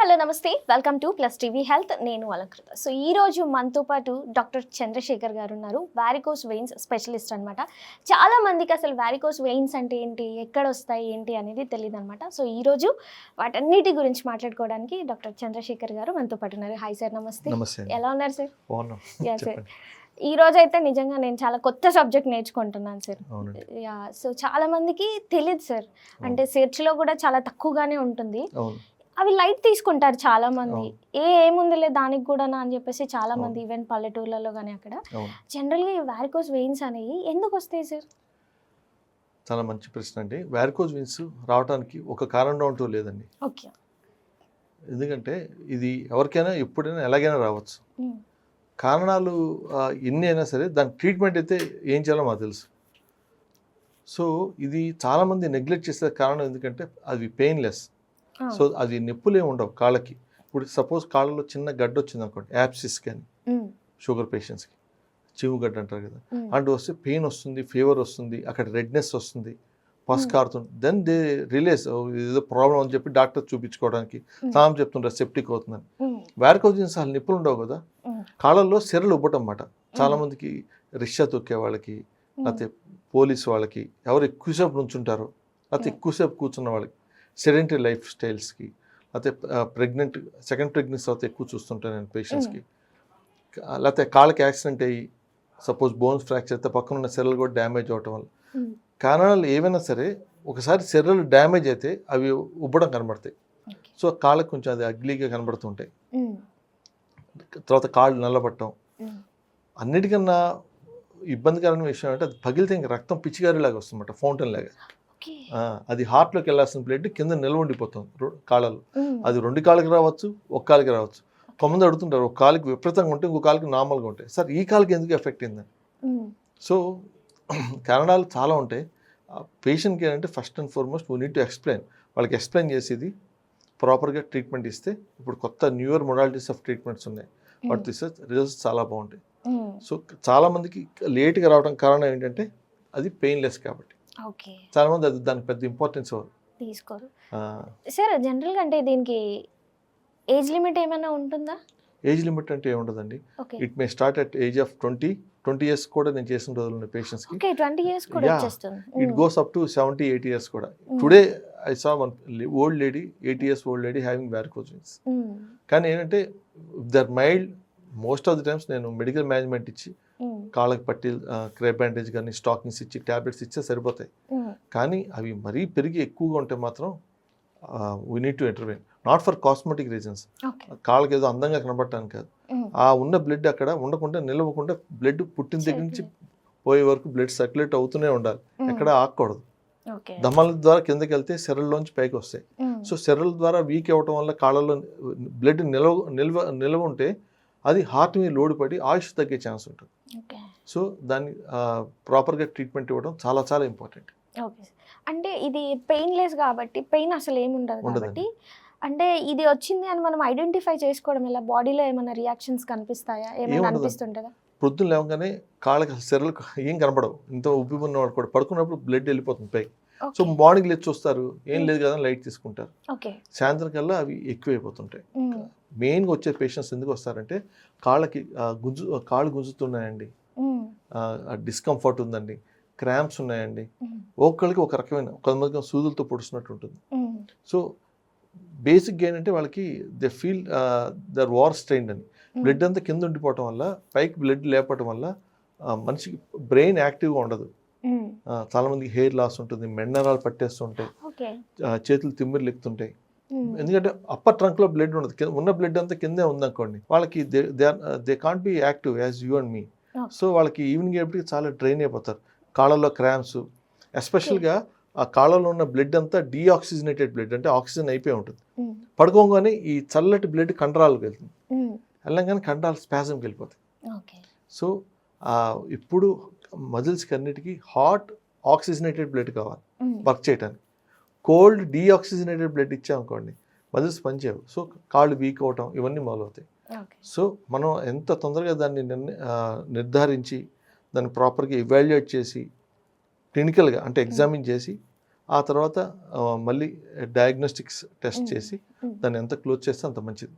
Hello నమస్తే, welcome to plus TV health. నేను Alankrita. So ఈ రోజు మనతో పాటు డాక్టర్ చంద్రశేఖర్ గారు ఉన్నారు. వారికోస్ వెయిన్స్ స్పెషలిస్ట్ అనమాట. చాలా మందికి అసలు వారికోస్ వెయిన్స్ అంటే ఏంటి, ఎక్కడ వస్తాయి ఏంటి అనేది తెలియదు అనమాట. సో ఈ రోజు వాటన్నిటి గురించి మాట్లాడుకోవడానికి డాక్టర్ చంద్రశేఖర్ గారు మనతో పాటు ఉన్నారు. హాయ్ సార్, నమస్తే. ఎలా ఉన్నారు సార్? యా సార్, ఈ రోజు అయితే నిజంగా నేను చాలా కొత్త సబ్జెక్ట్ నేర్చుకుంటున్నాను సార్. యా, సో చాలా మందికి తెలియదు సార్, అంటే సెర్చ్లో కూడా చాలా తక్కువగానే ఉంటుంది. అవి లైట్ తీసుకుంటారు చాలా మంది, ఏముందిలే దానికి కూడా అని చెప్పేసి చాలా మంది, ఈవెన్ పల్లెటూర్లలో కానీ అక్కడ. జనరల్గా ఈ వారికోస్ వెయిన్స్ అనేవి ఎందుకు వస్తాయి సార్? చాలా మంచి ప్రశ్న అండి. వారికోస్ వెయిన్స్ రావడానికి ఒక కారణం అంటూ లేదండి. ఓకే. ఎందుకంటే ఇది ఎవరికైనా ఎప్పుడైనా ఎలాగైనా రావచ్చు. కారణాలు ఎన్ని అయినా సరే దాని ట్రీట్మెంట్ అయితే ఏం చేయాలో మాకు తెలుసు. సో ఇది చాలామంది నెగ్లెక్ట్ చేసే కారణం ఎందుకంటే అది పెయిన్లెస్. సో అది నొప్పులే ఉండవు కాళ్ళకి. ఇప్పుడు సపోజ్ కాళ్ళలో చిన్న గడ్డ వచ్చింది అనుకోండి, యాప్సిస్ కానీ షుగర్ పేషెంట్స్కి చెవు గడ్డ అంటారు కదా, అంటూ వస్తే పెయిన్ వస్తుంది, ఫీవర్ వస్తుంది, అక్కడ రెడ్నెస్ వస్తుంది, పస్ కారుతుంది. దెన్ దే రిలేస్ ఏదో ప్రాబ్లం అని చెప్పి డాక్టర్ చూపించుకోవడానికి తాము చెప్తుంటారు సెప్టిక్ అవుతుందని. వారికోస్ వెయిన్స్ అసలు నొప్పులు ఉండవు కదా, కాళ్ళల్లో సిరలు ఉబ్బటం అన్నమాట. చాలామందికి రిక్షా తొక్కే వాళ్ళకి, లేకపోతే పోలీస్ వాళ్ళకి, ఎవరు ఎక్కువసేపు నుంచుంటారో, లేకపోతే ఎక్కువసేపు కూర్చున్న వాళ్ళకి, సెడెంటరీ లైఫ్ స్టైల్స్కి, లేకపోతే సెకండ్ ప్రెగ్నెన్సీ తర్వాత ఎక్కువ చూస్తుంటాను నేను పేషెంట్స్కి, లేకపోతే కాళ్ళకి యాక్సిడెంట్ అయ్యి సపోజ్ బోన్స్ ఫ్రాక్చర్ అయితే పక్కన ఉన్న సెరలు కూడా డ్యామేజ్ అవటం వల్ల. కారణాలు ఏవైనా సరే ఒకసారి సెరలు డ్యామేజ్ అయితే అవి ఉబ్బడం కనబడతాయి. సో కాళ్ళకి కొంచెం అది అగ్లీగా కనబడుతుంటాయి. తర్వాత కాళ్ళు నల్లబట్టడం. అన్నిటికన్నా ఇబ్బందికరమైన విషయం అంటే అది పగిలితే ఇంకా రక్తం పిచ్చిగారిలాగా వస్తుందన్నమాట, ఫౌంటైన్ లాగా. అది హార్ట్లోకి వెళ్ళాల్సిన బ్లడ్ కింద నిల్వ ఉండిపోతుంది కాళ్ళలో. అది 2 కాళ్ళకి రావచ్చు, ఒక కాళ్ళకి రావచ్చు. కొంతమంది అడుగుతుంటారు, ఒక కాళ్ళకి విపరీతంగా ఉంటే ఇంకో కాళ్ళకి నార్మల్గా ఉంటాయి. సార్ ఈ కాళ్ళకి ఎందుకు ఎఫెక్ట్ అయిందని. సో కారణాలు చాలా ఉంటాయి. పేషెంట్కి ఏంటంటే first and foremost we need to explain. వాళ్ళకి ఎక్స్ప్లెయిన్ చేసేది ప్రాపర్గా ట్రీట్మెంట్ ఇస్తే, ఇప్పుడు కొత్త న్యూయర్ మొడాలిటీస్ ఆఫ్ ట్రీట్మెంట్స్ ఉన్నాయి, వాటి రిజల్ట్స్ చాలా బాగుంటాయి. సో చాలామందికి లేట్గా రావడం కారణం ఏంటంటే అది పెయిన్లెస్ కాబట్టి. చాలా మంది అది దానికి పెద్ద ఇంపార్టెన్స్ తీసుకోరు సార్. జనరల్గా అంటే దీనికి ఏజ్ లిమిట్ ఏమైనా ఉంటుందా? ఏజ్ లిమిట్ అంటే ఏముండదండి. It may start at age of 20 years కూడా నేను చేసిన రోజులు ఉన్నాయి పేషెంట్స్కి. It goes up to 70-80 years కూడా. Today I saw one old lady, 80 years old lady having varicose veins. కానీ ఏంటంటే they're mild, most of the times నేను మెడికల్ మేనేజ్మెంట్ ఇచ్చి కాళ్ళకి పట్టి క్రేప్ బ్యాండేజ్ కానీ స్టాకింగ్స్ ఇచ్చి ట్యాబ్లెట్స్ ఇచ్చే సరిపోతాయి. కానీ అవి మరీ పెరిగి ఎక్కువగా ఉంటే మాత్రం we need to intervene. Not for cosmetic reasons, కాళ్ళకి ఏదో అందంగా కనబడటానికి కాదు. ఆ ఉన్న బ్లడ్ అక్కడ ఉండకుండా నిలవకుండా బ్లడ్ పుట్టిన దగ్గర నుంచి పోయే వరకు బ్లడ్ సర్క్యులేట్ అవుతూనే ఉండాలి, ఎక్కడ ఆగకూడదు. దమ్మాల ద్వారా కిందకి వెళ్తే సెరల్లోంచి పైకి వస్తాయి. సో సెరల్ ద్వారా వీక్ అవ్వటం వల్ల కాళ్ళలో బ్లడ్ నిల్వ ఉంటే అది హార్ట్ మీద లోడ్ పడి ఆయుష్ తగ్గే ఛాన్స్ ఉంటుంది. సో దాన్ని ప్రాపర్గా ట్రీట్మెంట్ ఇవ్వడం చాలా చాలా ఇంపార్టెంట్. ఓకే. అంటే ఇది పెయిన్లెస్ కాబట్టి, పెయిన్ అసలు ఏముండదు కాబట్టి, అంటే ఇది వచ్చింది అని మనం ఐడెంటిఫై చేసుకోవడం ఎలా? బాడీలో ఏమైనా రియాక్షన్స్ కనిపిస్తాయా, ఏమైనా అనిపిస్తుంటుందా? పొద్దున్న లేవగానే కాళ్ళకి సెరలు ఏం కనబడవు. ఇంత ఉబ్బి ఉన్నవాడు కూడా పడుకున్నప్పుడు బ్లడ్ వెళ్ళిపోతుంది పైకి. సో మార్నింగ్ లేచి చూస్తారు, ఏం లేదు కదా లైట్ తీసుకుంటారు. సాయంత్రం కల్లా అవి ఎక్కువైపోతుంటాయి. మెయిన్గా వచ్చే పేషెంట్స్ ఎందుకు వస్తారంటే కాళ్ళకి కాళ్ళు గుంజుతున్నాయండి, డిస్కంఫర్ట్ ఉందండి, క్రాంప్స్ ఉన్నాయండి, ఒక్కళ్ళకి ఒక రకమైన, కొంతమందికి సూదులతో పొడుస్తున్నట్టు ఉంటుంది. సో బేసిక్గా ఏంటంటే వాళ్ళకి they feel there war strain అని. బ్లడ్ అంతా కింద ఉండిపోవటం వల్ల, పైకి బ్లడ్ లేపటం వల్ల మనిషికి బ్రెయిన్ యాక్టివ్గా ఉండదు. చాలా మందికి హెయిర్ లాస్ ఉంటుంది, మెండరాలు పట్టేస్తుంటాయి, చేతులు తిమ్మిర్లు ఎక్కుతుంటాయి. ఎందుకంటే అప్పర్ ట్రంక్లో బ్లడ్ ఉండదు, ఉన్న బ్లడ్ అంతా కిందే ఉందనుకోండి, వాళ్ళకి they can't be active as you and me. So వాళ్ళకి ఈవినింగ్ ఎప్పటికి చాలా డ్రైన్ అయిపోతారు. కాళ్ళల్లో క్రాంప్స్, ఎస్పెషల్గా ఆ కాళ్ళలో ఉన్న బ్లడ్ అంతా డీఆక్సిజనేటెడ్ బ్లడ్, అంటే ఆక్సిజన్ అయిపోయి ఉంటుంది. పడుకోగానే ఈ చల్లటి బ్లడ్ కండరాలకు వెళ్తుంది, వెళ్ళంగానే కండరాలు స్పాజంకి వెళ్ళిపోతాయి. సో ఇప్పుడు మజిల్స్కి అన్నిటికీ హాట్ ఆక్సిజనేటెడ్ బ్లడ్ కావాలి వర్క్ చేయడానికి. కోల్డ్ డీఆక్సిజనేటెడ్ బ్లడ్ ఇచ్చామనుకోండి మజిల్స్ పనిచేయవు. సో కాళ్ళు వీక్ అవటం ఇవన్నీ మొదలవుతాయి. సో మనం ఎంత తొందరగా దాన్ని నిర్ధారించి దాన్ని ప్రాపర్గా ఇవాల్యుయేట్ చేసి క్లినికల్గా అంటే ఎగ్జామిన్ చేసి ఆ తర్వాత మళ్ళీ డయాగ్నోస్టిక్స్ టెస్ట్ Mm. చేసి Mm. దాన్ని ఎంత క్లోజ్ చేస్తే అంత మంచిది.